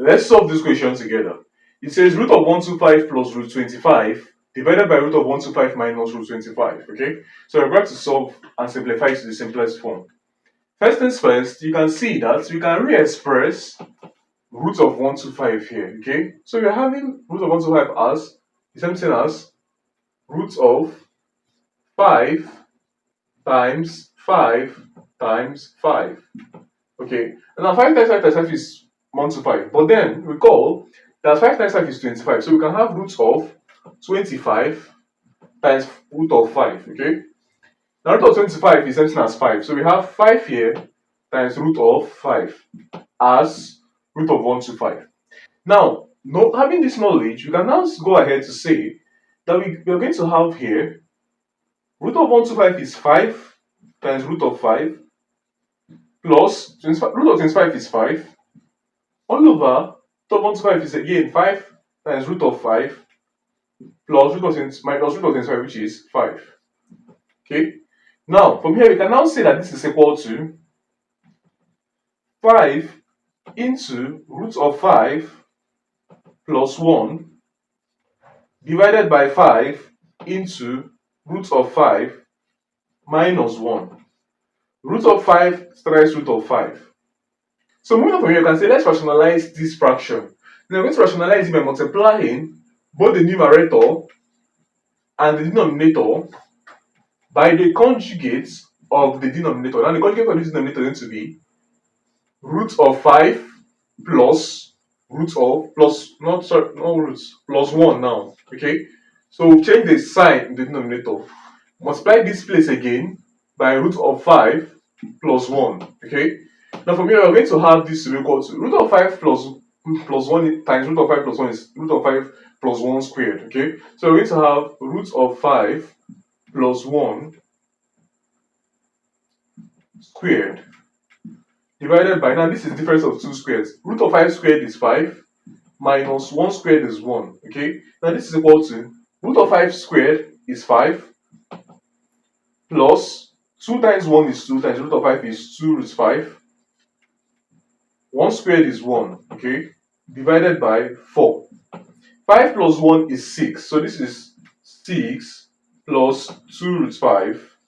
Let's solve this question together. It says root of 125 plus root 25 divided by root of 125 minus root 25. Okay, so we're going to solve and simplify it to the simplest form. First things first, you can see that we can re-express root of 125 here. Okay, so we're having root of 125 as the same thing as root of 5 times 5 times 5. Okay, and now 5 times 5 times 5 is 125. But then recall that 5 times 5 is 25. So we can have root of 25 times root of 5. Okay, now root of 25 is something as 5. So we have 5 here times root of 5 as root of 125. Now, having this knowledge, we can now go ahead to say that we are going to have here root of 125 is 5 times root of 5 plus 25, root of 25 is 5 all over root of 125 is again 5 times root of 5 plus root of minus root of 25, which is 5. Okay, now from here we can now say that this is equal to 5 into root of 5 plus 1 divided by 5 into root of 5 minus 1. Root of 5 times root of 5. So moving on from here, you can say let's rationalize this fraction. Now we're going to rationalize it by multiplying both the numerator and the denominator by the conjugate of the denominator. Now the conjugate of this denominator is going to be root of 5 plus root of plus plus 1 now. Okay, so we've changed the sign in the denominator. Multiply this place again by root of 5 plus 1. Okay, now from here we're going to have this to be equal to root of 5 plus 1 times root of 5 plus 1 is root of 5 plus 1 squared. Okay, so we're going to have root of 5 plus 1 squared divided by, now this is difference of two squares. Root of 5 squared is 5 minus 1 squared is 1. Okay, now this is equal to root of 5 squared is 5 plus 2 times 1 is 2 times root of 5 is 2 root 5. 1 squared is 1. Okay, divided by 4. 5 plus 1 is 6. So this is 6 plus 2 root 5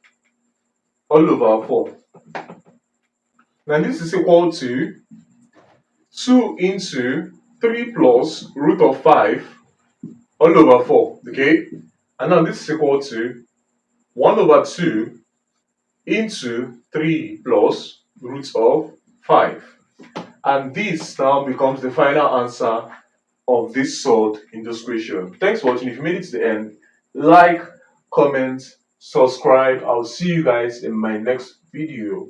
all over 4. Now this is equal to 2 into 3 plus root of 5 all over 4. Okay, and now this is equal to 1 over 2 into 3 plus root of 5. And this now becomes the final answer of this solved in this question. Thanks for watching. If you made it to the end, like, comment, subscribe. I'll see you guys in my next video.